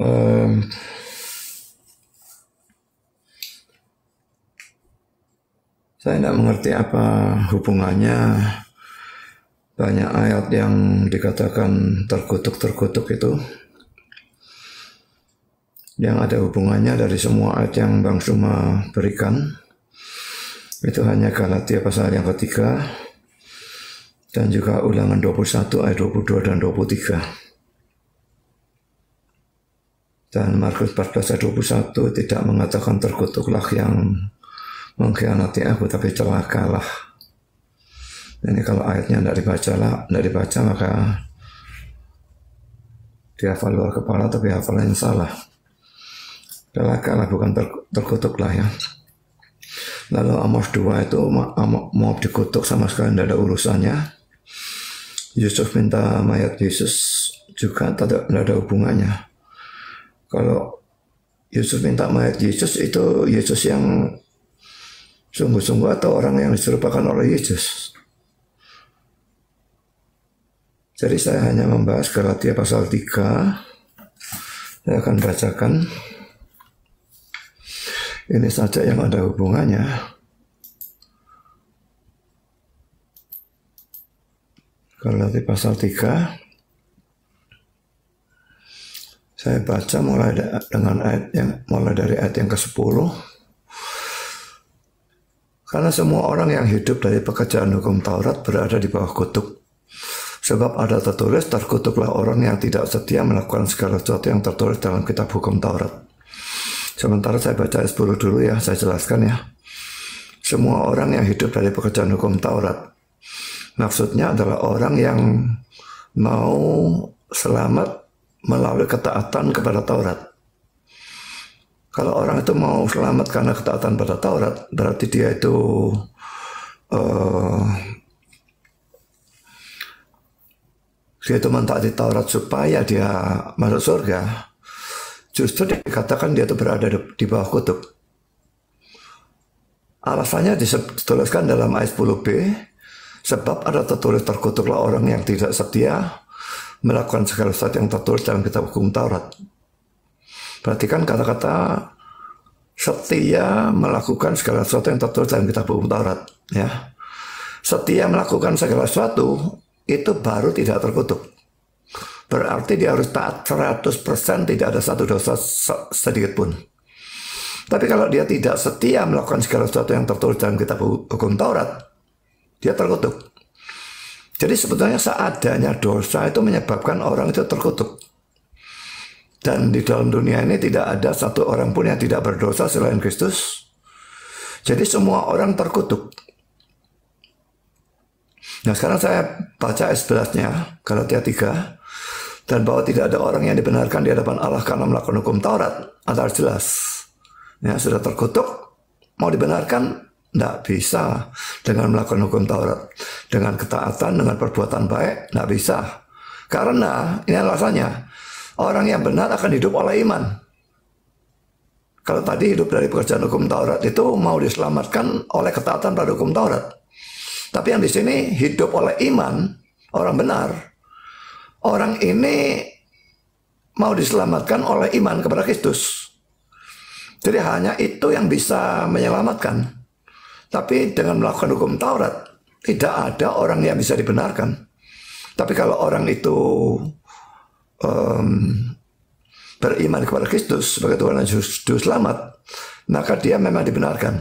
Em, saya tidak mengerti apa hubungannya banyak ayat yang dikatakan terkutuk itu, yang ada hubungannya dari semua ayat yang Bang Suma berikan. Itu hanya Galatia pasal yang ketiga dan juga Ulangan 21 ayat 22 dan 23. Dan Markus 14 ayat 21 tidak mengatakan terkutuklah yang mengkhianati aku, tapi celakalah. Ini kalau ayatnya tidak dibaca maka dihafal luar kepala, tapi hafalannya salah. Celakalah bukan terkutuklah ya. Lalu Amos 2 itu mau dikutuk sama sekali tidak ada urusannya. Yusuf minta mayat Yesus juga tidak ada hubungannya. Kalau Yusuf minta mayat Yesus, itu Yesus yang sungguh-sungguh atau orang yang diserupakan oleh Yesus? Jadi saya hanya membahas Galatia pasal 3. Saya akan bacakan. Ini saja yang ada hubungannya. Galatia pasal 3. Saya baca mulai dari ayat yang ke-10. Karena semua orang yang hidup dari pekerjaan hukum Taurat berada di bawah kutuk. Sebab ada tertulis, terkutuklah orang yang tidak setia melakukan segala sesuatu yang tertulis dalam kitab hukum Taurat. Sementara saya baca ayat 10 dulu ya, saya jelaskan ya. Semua orang yang hidup dari pekerjaan hukum Taurat. Maksudnya adalah orang yang mau selamat melalui ketaatan kepada Taurat. Kalau orang itu mau selamat karena ketaatan pada Taurat, berarti dia itu mentaati Taurat supaya dia masuk surga. Justru dikatakan dia itu berada di bawah kutuk. Alasannya dituliskan dalam ayat 10b, sebab ada tertulis terkutuklah orang yang tidak setia melakukan segala sesuatu yang tertulis dalam kitab hukum Taurat. Perhatikan kata-kata setia melakukan segala sesuatu yang tertulis dalam kitab hukum Taurat. Ya. Setia melakukan segala sesuatu itu baru tidak terkutuk. Berarti dia harus taat 100%, tidak ada satu dosa sedikit pun. Tapi kalau dia tidak setia melakukan segala sesuatu yang tertulis dalam kitab hukum Taurat, dia terkutuk. Jadi sebetulnya seadanya dosa itu menyebabkan orang itu terkutuk. Dan di dalam dunia ini tidak ada satu orang pun yang tidak berdosa selain Kristus. Jadi semua orang terkutuk. Nah sekarang saya baca ayat 11-nya, Galatia 3. Dan bahwa tidak ada orang yang dibenarkan di hadapan Allah karena melakukan hukum Taurat, adalah jelas. Ya, sudah terkutuk, mau dibenarkan, tidak bisa dengan melakukan hukum Taurat. Dengan ketaatan, dengan perbuatan baik, tidak bisa. Karena, ini alasannya, orang yang benar akan hidup oleh iman. Kalau tadi hidup dari pekerjaan hukum Taurat itu mau diselamatkan oleh ketaatan pada hukum Taurat. Tapi yang di sini hidup oleh iman, orang benar. Orang ini mau diselamatkan oleh iman kepada Kristus. Jadi hanya itu yang bisa menyelamatkan. Tapi dengan melakukan hukum Taurat, tidak ada orang yang bisa dibenarkan. Tapi kalau orang itu beriman kepada Kristus sebagai Tuhan dan Juru Selamat, maka dia memang dibenarkan.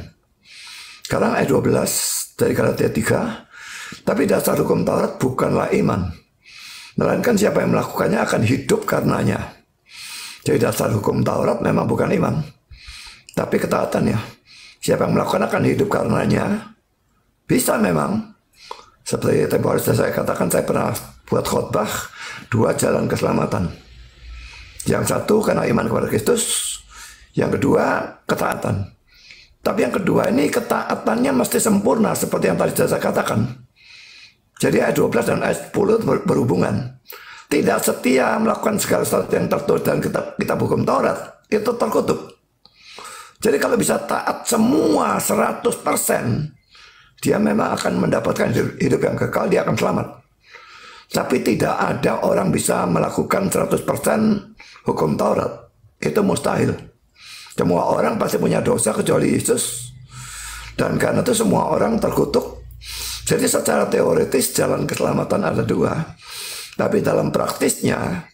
Sekarang ayat 12 dari Galatia 3. Tapi dasar hukum Taurat bukanlah iman, melainkan siapa yang melakukannya akan hidup karenanya. Jadi dasar hukum Taurat memang bukan iman, tapi ketaatannya. Siapa yang melakukan akan hidup karenanya. Bisa memang. Seperti tempoh hari saya katakan, saya pernah buat khotbah 2 jalan keselamatan. Yang satu karena iman kepada Kristus, yang kedua ketaatan. Tapi yang kedua ini ketaatannya mesti sempurna seperti yang tadi saya katakan. Jadi ayat 12 dan ayat 10 berhubungan. Tidak setia melakukan segala sesuatu yang tertulis dalam kitab hukum Taurat, itu terkutuk. Jadi kalau bisa taat semua 100%, dia memang akan mendapatkan hidup yang kekal, dia akan selamat. Tapi tidak ada orang bisa melakukan 100% hukum Taurat. itu mustahil. Semua orang pasti punya dosa kecuali Yesus. Dan karena itu semua orang terkutuk. Jadi secara teoritis jalan keselamatan ada dua. Tapi dalam praktisnya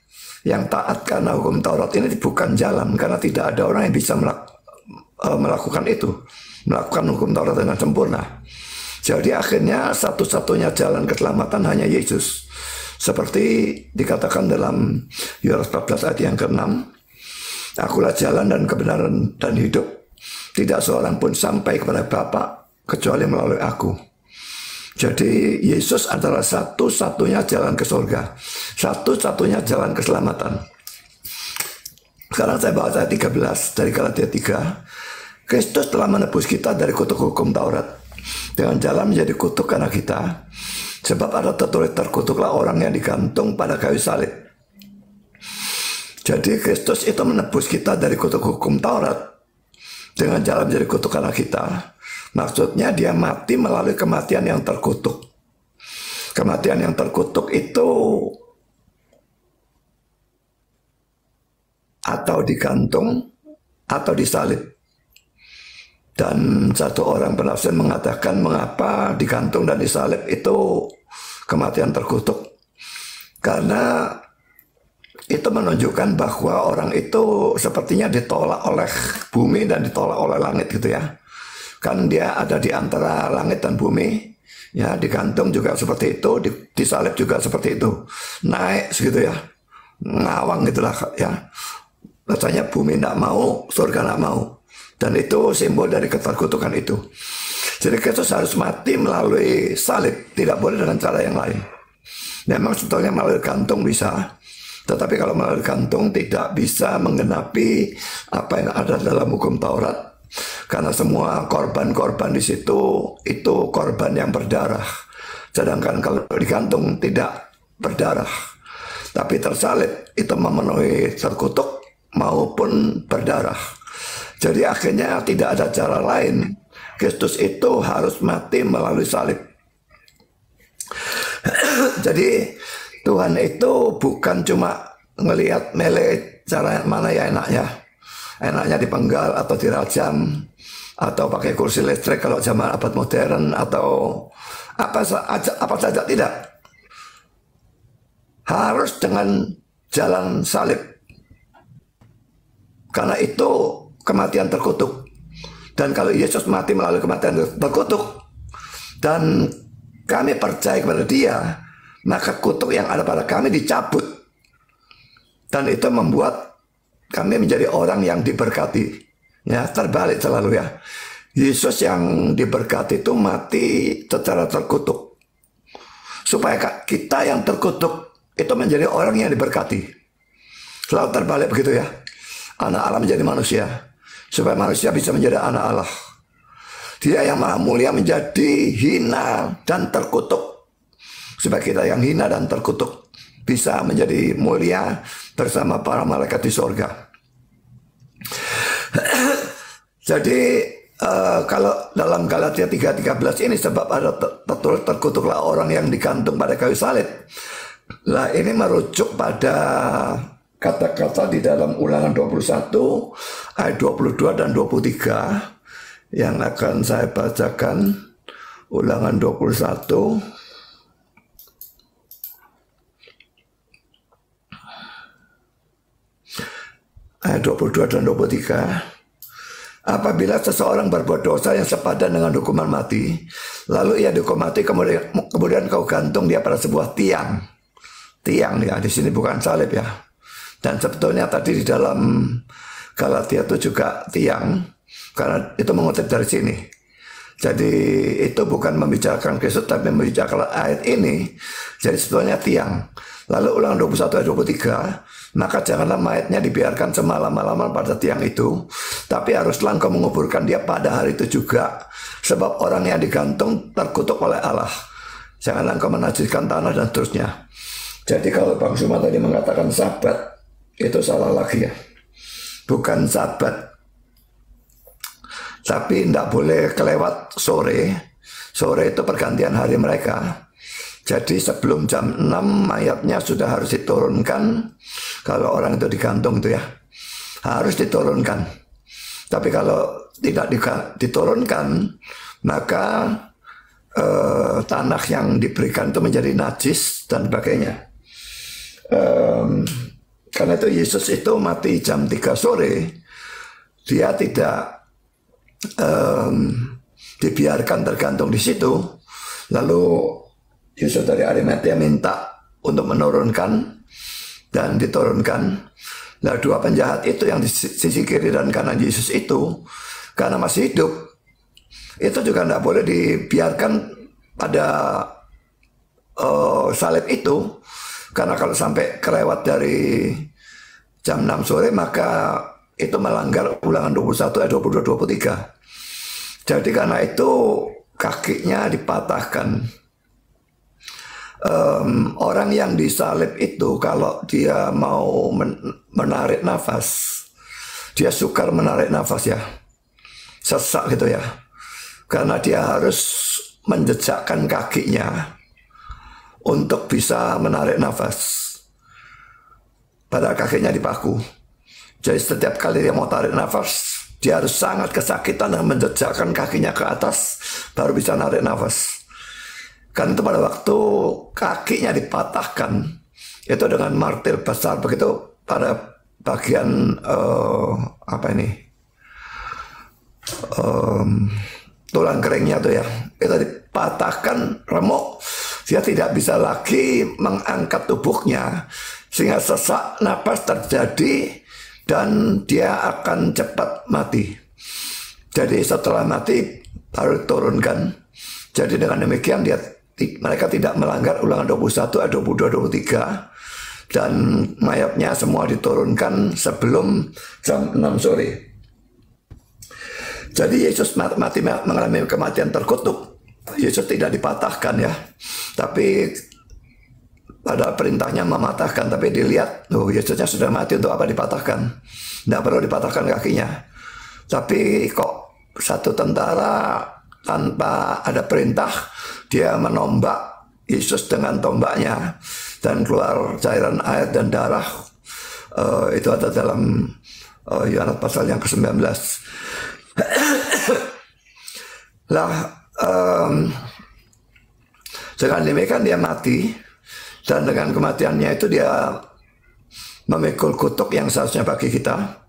yang taat karena hukum Taurat ini bukan jalan. Karena tidak ada orang yang bisa melakukan itu. Melakukan hukum Taurat dengan sempurna. Jadi akhirnya satu-satunya jalan keselamatan hanya Yesus. Seperti dikatakan dalam Yohanes 14 ayat yang ke-6. Akulah jalan dan kebenaran dan hidup. Tidak seorang pun sampai kepada Bapa kecuali melalui aku. Jadi Yesus adalah satu-satunya jalan ke surga. Satu-satunya jalan keselamatan. Sekarang saya bahas ayat 13 dari Galatia 3. Kristus telah menebus kita dari kutuk hukum Taurat. Dengan jalan menjadi kutuk karena kita. Sebab ada tertulis terkutuklah orang yang digantung pada kayu salib. Jadi Kristus itu menebus kita dari kutuk hukum Taurat. Dengan jalan menjadi kutuk karena kita. Maksudnya dia mati melalui kematian yang terkutuk. Kematian yang terkutuk itu atau digantung atau disalib. Dan satu orang penafsir mengatakan mengapa digantung dan disalib itu kematian terkutuk. Karena itu menunjukkan bahwa orang itu sepertinya ditolak oleh bumi dan ditolak oleh langit gitu ya. Kan dia ada di antara langit dan bumi. Ya, digantung juga seperti itu, disalib juga seperti itu. Naik segitu ya. Ngawang gitulah ya. Rasanya bumi tidak mau, surga tidak mau. Dan itu simbol dari keterkutukan itu. Jadi Kristus harus mati melalui salib, tidak boleh dengan cara yang lain. Memang sebetulnya melalui gantung bisa. Tetapi kalau melalui gantung tidak bisa menggenapi apa yang ada dalam hukum Taurat. Karena semua korban-korban di situ itu korban yang berdarah. Sedangkan kalau digantung tidak berdarah. Tapi tersalib itu memenuhi terkutuk maupun berdarah. Jadi akhirnya tidak ada cara lain. Kristus itu harus mati melalui salib. Jadi Tuhan itu bukan cuma ngelihat mele cara mana ya enaknya. Enaknya dipenggal atau dirajam atau pakai kursi listrik kalau zaman abad modern atau apa saja, tidak. Harus dengan jalan salib. Karena itu kematian terkutuk. Dan kalau Yesus mati melalui kematian terkutuk dan kami percaya kepada dia, maka kutuk yang ada pada kami dicabut. Dan itu membuat kami menjadi orang yang diberkati. Ya, terbalik selalu ya. Yesus yang diberkati itu mati secara terkutuk. Supaya kita yang terkutuk itu menjadi orang yang diberkati. Selalu terbalik begitu ya. Anak Allah menjadi manusia. Supaya manusia bisa menjadi anak Allah. Dia yang maha mulia menjadi hina dan terkutuk. Supaya kita yang hina dan terkutuk bisa menjadi mulia bersama para malaikat di sorga. Jadi kalau dalam Galatia 3:13 ini sebab ada tertulis terkutuklah orang yang digantung pada kayu salib. Lah ini merujuk pada kata-kata di dalam Ulangan 21 ayat 22 dan 23 yang akan saya bacakan. Ulangan 21 ayat 22 dan 23. Apabila seseorang berbuat dosa yang sepadan dengan hukuman mati, lalu ia dihukum mati, kemudian kau gantung dia pada sebuah tiang. Tiang ya, di sini bukan salib ya. Dan sebetulnya tadi di dalam Galatia itu juga tiang, karena itu mengutip dari sini. Jadi itu bukan membicarakan Kristus, tapi membicarakan ayat ini. Jadi sebetulnya tiang. Lalu Ulangan 21 ayat 23, maka janganlah mayatnya dibiarkan semalam-malaman pada tiang itu, tapi haruslah engkau menguburkan dia pada hari itu juga, sebab orang yang digantung terkutuk oleh Allah. Janganlah engkau menajiskan tanah dan seterusnya. Jadi kalau Bang Suma tadi mengatakan sabat, itu salah lagi ya. Bukan sabat. Tapi tidak boleh kelewat sore. Sore itu pergantian hari mereka. Jadi sebelum jam 6 mayatnya sudah harus diturunkan. Kalau orang itu digantung itu ya. harus diturunkan. Tapi kalau tidak diturunkan, maka tanah yang diberikan itu menjadi najis dan sebagainya. Karena itu Yesus itu mati jam 3 sore, dia tidak dibiarkan tergantung di situ. Lalu Yesus dari Arimatea minta untuk menurunkan dan diturunkan. Nah, dua penjahat itu yang di sisi kiri dan kanan Yesus itu, karena masih hidup, itu juga tidak boleh dibiarkan pada salib itu. Karena kalau sampai kelewat dari jam 6 sore, maka itu melanggar Ulangan 21 ayat 22-23. Jadi karena itu kakinya dipatahkan. Orang yang disalib itu kalau dia mau menarik nafas, dia sukar menarik nafas ya, sesak gitu ya, karena dia harus menjejakkan kakinya untuk bisa menarik nafas, padahal kakinya dipaku. Jadi setiap kali dia mau tarik nafas, dia harus sangat kesakitan dan menjejakkan kakinya ke atas baru bisa narik nafas. Kan itu pada waktu kakinya dipatahkan, itu dengan martil besar begitu pada bagian tulang keringnya tuh ya, itu dipatahkan remuk, dia tidak bisa lagi mengangkat tubuhnya sehingga sesak napas terjadi dan dia akan cepat mati. Jadi setelah mati baru diturunkan. Jadi dengan demikian mereka tidak melanggar Ulangan 21 ayat 22-23 dan mayatnya semua diturunkan sebelum jam 6 sore. Jadi Yesus mati mengalami kematian terkutuk. Yesus tidak dipatahkan ya, tapi pada perintahnya mematahkan, tapi dilihat, Yesusnya sudah mati, untuk apa dipatahkan? Tidak perlu dipatahkan kakinya. Tapi kok satu tentara tanpa ada perintah, dia menombak Yesus dengan tombaknya dan keluar cairan air dan darah. Itu ada dalam Yohanes pasal yang ke-19. Lah, dengan demikian dia mati, dan dengan kematiannya itu dia memikul kutuk yang seharusnya bagi kita.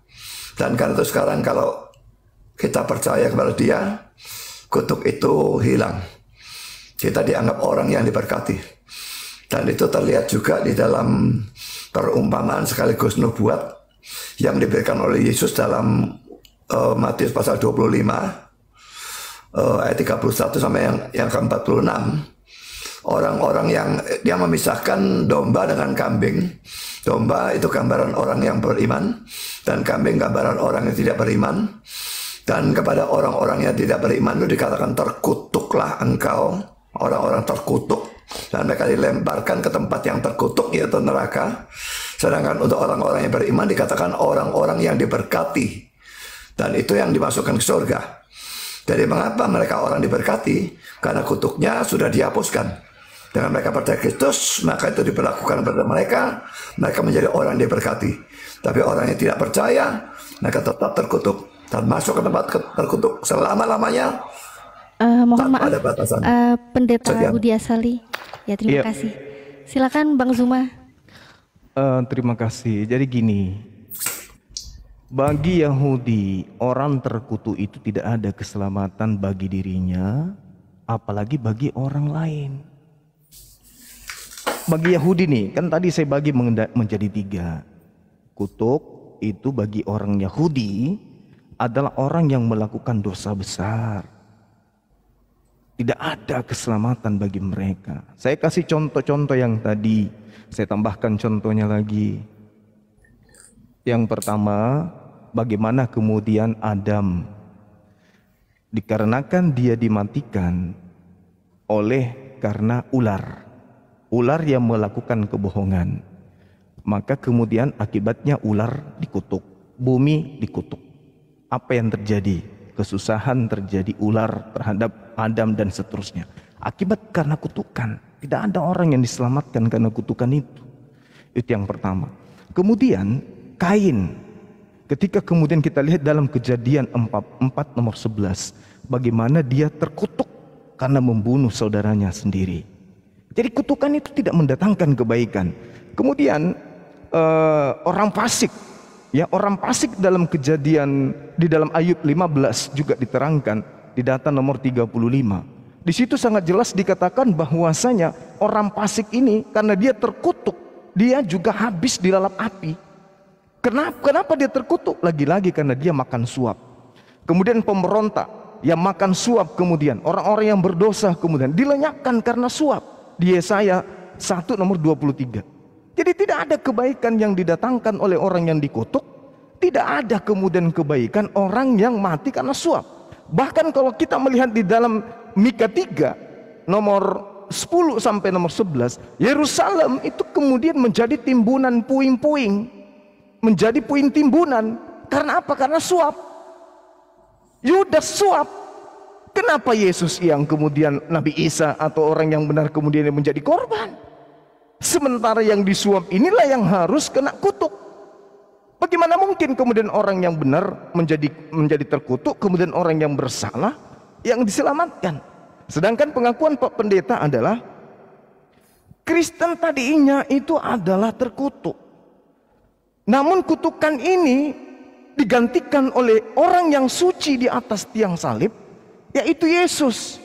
Dan karena itu sekarang kalau kita percaya kepada dia, kutuk itu hilang. Kita dianggap orang yang diberkati. Dan itu terlihat juga di dalam perumpamaan sekaligus nubuat yang diberikan oleh Yesus dalam Matius pasal 25 ayat 31 sampai yang ke-46. Orang-orang yang dia memisahkan domba dengan kambing. Domba itu gambaran orang yang beriman, dan kambing gambaran orang yang tidak beriman. Dan kepada orang-orang yang tidak beriman itu dikatakan, terkutuklah engkau, orang-orang terkutuk, dan mereka dilemparkan ke tempat yang terkutuk, yaitu neraka. Sedangkan untuk orang-orang yang beriman dikatakan orang-orang yang diberkati, dan itu yang dimasukkan ke surga. Jadi mengapa mereka orang diberkati? Karena kutuknya sudah dihapuskan. Dengan mereka percaya Kristus, maka itu diberlakukan kepada mereka. Mereka menjadi orang diberkati. Tapi orang yang tidak percaya, mereka tetap terkutuk dan masuk ke tempat terkutuk selama-lamanya. Mohon maaf, ada batasan. Pendeta Budi Asali. Ya, terima kasih. Silakan Bang Zuma. Terima kasih. Jadi gini, bagi Yahudi, orang terkutuk itu tidak ada keselamatan bagi dirinya, apalagi bagi orang lain. Bagi Yahudi nih, kan tadi saya bagi menjadi 3. Kutuk itu bagi orang Yahudi adalah orang yang melakukan dosa besar. Tidak ada keselamatan bagi mereka. Saya kasih contoh-contoh yang tadi, saya tambahkan contohnya lagi. Yang pertama, bagaimana kemudian Adam, dikarenakan dia dimatikan karena ular yang melakukan kebohongan, maka kemudian akibatnya ular dikutuk, bumi dikutuk. Apa yang terjadi? Kesusahan terjadi, ular terhadap Adam dan seterusnya. Akibat karena kutukan. Tidak ada orang yang diselamatkan karena kutukan itu. Itu yang pertama. Kemudian Kain. Ketika kemudian kita lihat dalam Kejadian 4 nomor 11, bagaimana dia terkutuk karena membunuh saudaranya sendiri. Jadi kutukan itu tidak mendatangkan kebaikan. Kemudian orang fasik, ya, orang fasik dalam Kejadian di dalam Ayub 15 juga diterangkan di data nomor 35. Di situ sangat jelas dikatakan bahwasanya orang fasik ini karena dia terkutuk, dia juga habis dilalap api. Kenapa dia terkutuk? Lagi-lagi karena dia makan suap. Kemudian pemberontak yang makan suap, kemudian orang-orang yang berdosa kemudian dilenyapkan karena suap. Di Yesaya 1 nomor 23. Jadi tidak ada kebaikan yang didatangkan oleh orang yang dikutuk. Tidak ada kemudian kebaikan orang yang mati karena suap. Bahkan kalau kita melihat di dalam Mika 3 nomor 10 sampai nomor 11, Yerusalem itu kemudian menjadi timbunan puing-puing. Menjadi puing timbunan. Karena apa? Karena suap. Yudas suap. Kenapa Yesus yang kemudian Nabi Isa atau orang yang benar kemudian menjadi korban? Sementara yang disuap inilah yang harus kena kutuk. Bagaimana mungkin kemudian orang yang benar menjadi terkutuk, kemudian orang yang bersalah yang diselamatkan? Sedangkan pengakuan Pak Pendeta adalah Kristen tadinya itu adalah terkutuk. Namun kutukan ini digantikan oleh orang yang suci di atas tiang salib, yaitu Yesus.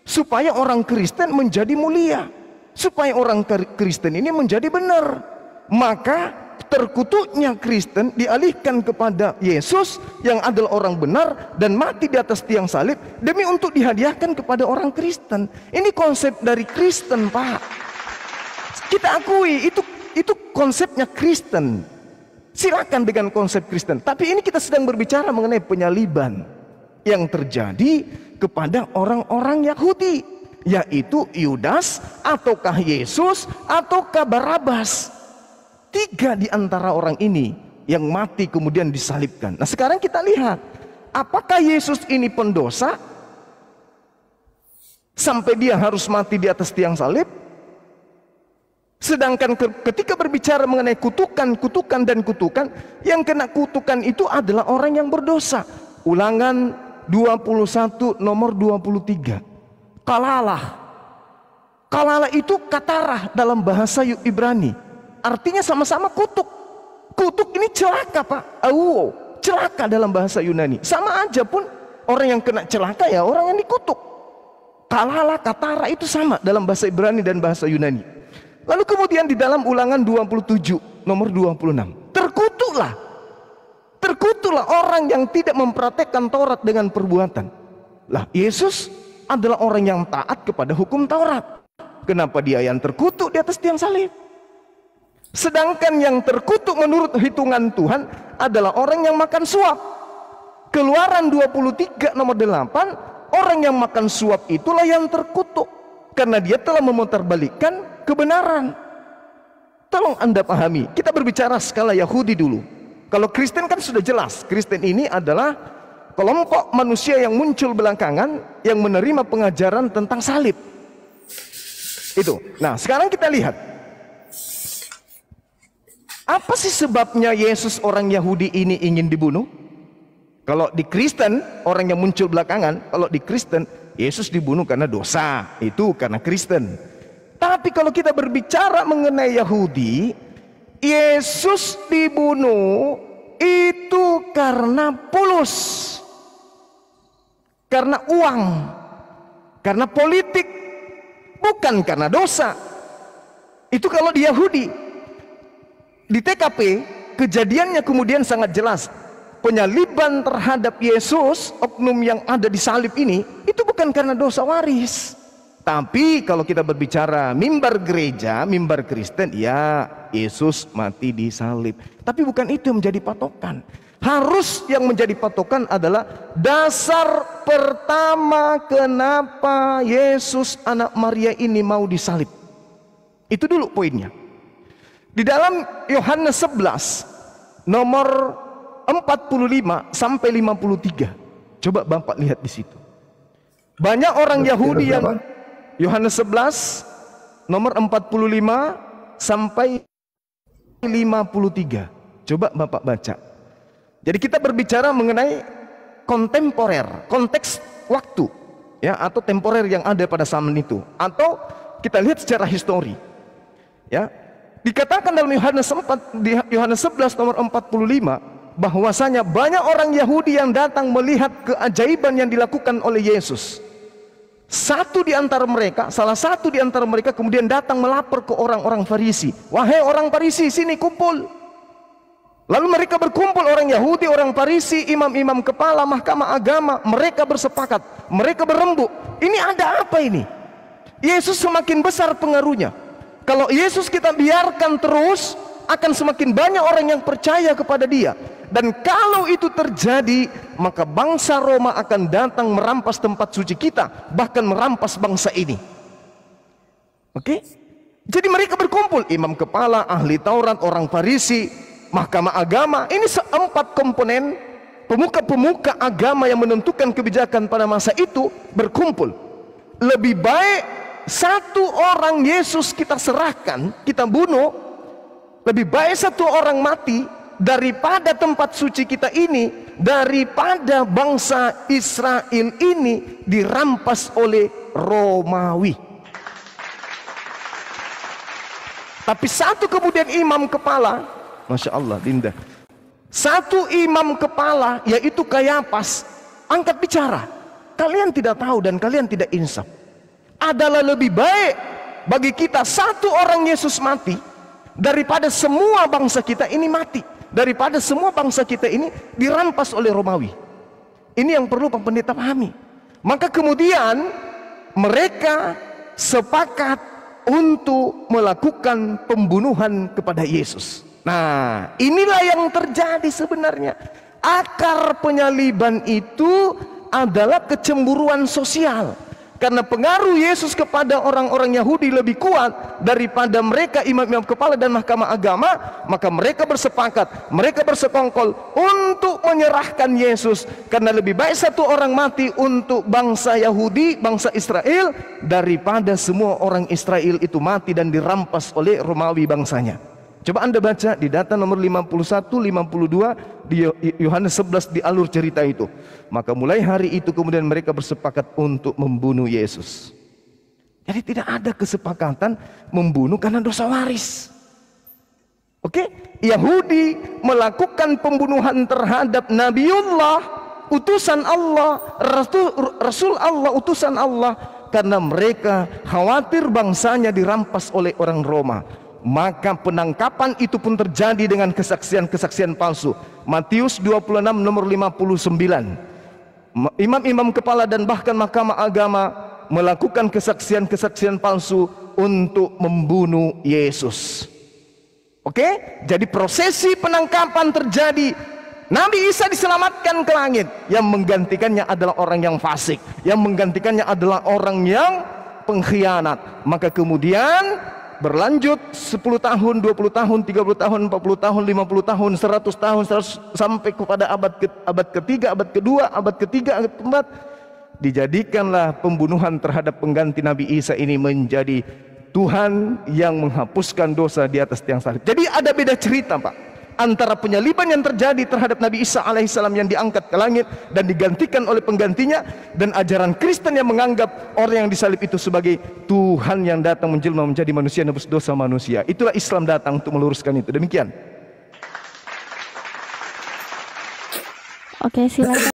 Supaya orang Kristen menjadi mulia, supaya orang Kristen ini menjadi benar. Maka terkutuknya Kristen dialihkan kepada Yesus yang adalah orang benar dan mati di atas tiang salib demi untuk dihadiahkan kepada orang Kristen. Ini konsep dari Kristen, Pak. Kita akui itu konsepnya Kristen. Silakan dengan konsep Kristen. Tapi ini kita sedang berbicara mengenai penyaliban yang terjadi kepada orang-orang Yahudi, yaitu Yudas, ataukah Yesus, ataukah Barabas. 3 di antara orang ini yang mati kemudian disalibkan. Nah, sekarang kita lihat, apakah Yesus ini pendosa sampai dia harus mati di atas tiang salib? Sedangkan ketika berbicara mengenai kutukan dan kutukan, yang kena kutukan itu adalah orang yang berdosa. Ulangan 21 nomor 23. Kalalah itu katarah dalam bahasa Ibrani. Artinya sama-sama kutuk. Kutuk ini celaka, Pak. Celaka dalam bahasa Yunani. Sama aja pun orang yang kena celaka ya orang yang dikutuk. Kalalah, katara itu sama dalam bahasa Ibrani dan bahasa Yunani. Lalu kemudian di dalam Ulangan 27 nomor 26, terkutuklah orang yang tidak mempraktekkan Taurat dengan perbuatan. Lah, Yesus adalah orang yang taat kepada hukum Taurat. Kenapa dia yang terkutuk di atas tiang salib? Sedangkan yang terkutuk menurut hitungan Tuhan adalah orang yang makan suap. Keluaran 23 nomor 8, orang yang makan suap itulah yang terkutuk karena dia telah memutarbalikkan kebenaran. Tolong Anda pahami, kita berbicara skala Yahudi dulu. Kalau Kristen kan sudah jelas, Kristen ini adalah kelompok manusia yang muncul belakangan yang menerima pengajaran tentang salib. Itu. Nah, sekarang kita lihat. Apa sih sebabnya Yesus orang Yahudi ini ingin dibunuh? Kalau di Kristen, orang yang muncul belakangan, kalau di Kristen, Yesus dibunuh karena dosa. Itu karena Kristen. Tapi kalau kita berbicara mengenai Yahudi, Yesus dibunuh itu karena pulus, karena uang, karena politik, bukan karena dosa. Itu kalau di Yahudi. Di TKP kejadiannya kemudian sangat jelas. Penyaliban terhadap Yesus, oknum yang ada di salib ini, itu bukan karena dosa waris. Tapi kalau kita berbicara mimbar gereja, mimbar Kristen, ya Yesus mati di salib. Tapi bukan itu yang menjadi patokan. Harus yang menjadi patokan adalah dasar pertama kenapa Yesus anak Maria ini mau disalib. Itu dulu poinnya. Di dalam Yohanes 11 nomor 45 sampai 53. Coba Bapak lihat di situ. Banyak orang Yahudi yang Yohanes 11 nomor 45 sampai 53. Coba Bapak baca. Jadi kita berbicara mengenai kontemporer, konteks waktu, ya, atau temporer yang ada pada zaman itu, atau kita lihat secara histori, ya. Dikatakan dalam Yohanes 4, di Yohanes 11 nomor 45, bahwasanya banyak orang Yahudi yang datang melihat keajaiban yang dilakukan oleh Yesus. Salah satu di antara mereka kemudian datang melapor ke orang-orang Farisi. Wahai orang Farisi, sini kumpul. Lalu mereka berkumpul, orang Yahudi, orang Farisi, imam-imam kepala, mahkamah agama. Mereka bersepakat, mereka berembuk. Ini ada apa ini? Yesus semakin besar pengaruhnya. Kalau Yesus kita biarkan terus, akan semakin banyak orang yang percaya kepada dia. Dan kalau itu terjadi, maka bangsa Roma akan datang merampas tempat suci kita, bahkan merampas bangsa ini. Oke? Jadi mereka berkumpul, imam kepala, ahli Taurat, orang Farisi, mahkamah agama. Ini 4 komponen pemuka-pemuka agama yang menentukan kebijakan pada masa itu berkumpul. Lebih baik satu orang Yesus kita serahkan, kita bunuh, lebih baik satu orang mati daripada tempat suci kita ini, daripada bangsa Israel ini dirampas oleh Romawi. Tapi satu kemudian imam kepala, Masya Allah, Dinda, satu imam kepala, yaitu Kayafas, angkat bicara. Kalian tidak tahu dan kalian tidak insaf. Adalah lebih baik bagi kita satu orang Yesus mati daripada semua bangsa kita ini mati, daripada semua bangsa kita ini dirampas oleh Romawi. Ini yang perlu Pak Pendeta pahami. Maka kemudian mereka sepakat untuk melakukan pembunuhan kepada Yesus. Nah, inilah yang terjadi sebenarnya. Akar penyaliban itu adalah kecemburuan sosial. Karena pengaruh Yesus kepada orang-orang Yahudi lebih kuat daripada mereka imam-imam kepala dan mahkamah agama, maka mereka bersepakat, mereka bersekongkol untuk menyerahkan Yesus. Karena lebih baik satu orang mati untuk bangsa Yahudi, bangsa Israel, daripada semua orang Israel itu mati dan dirampas oleh Romawi bangsanya. Coba Anda baca di data nomor 51, 52 di Yohanes 11 di alur cerita itu. Maka mulai hari itu kemudian mereka bersepakat untuk membunuh Yesus. Jadi tidak ada kesepakatan membunuh karena dosa waris. Oke? Yahudi melakukan pembunuhan terhadap Nabiullah, utusan Allah, Rasul Allah, utusan Allah, karena mereka khawatir bangsanya dirampas oleh orang Roma. Maka penangkapan itu pun terjadi dengan kesaksian-kesaksian palsu. Matius 26 nomor 59. Imam-imam kepala dan bahkan mahkamah agama melakukan kesaksian-kesaksian palsu untuk membunuh Yesus. Oke? Jadi prosesi penangkapan terjadi. Nabi Isa diselamatkan ke langit. Yang menggantikannya adalah orang yang fasik. Yang menggantikannya adalah orang yang pengkhianat. Maka kemudian berlanjut 10 tahun, 20 tahun, 30 tahun, 40 tahun, 50 tahun, 100 tahun, 100, sampai kepada abad ketiga, abad kedua, abad ketiga, abad keempat. Dijadikanlah pembunuhan terhadap pengganti Nabi Isa ini menjadi Tuhan yang menghapuskan dosa di atas tiang salib. Jadi ada beda cerita, Pak, antara penyaliban yang terjadi terhadap Nabi Isa alaihissalam yang diangkat ke langit dan digantikan oleh penggantinya, dan ajaran Kristen yang menganggap orang yang disalib itu sebagai Tuhan yang datang menjelma menjadi manusia nebus dosa manusia. Itulah Islam datang untuk meluruskan itu. Demikian. Oke, silakan.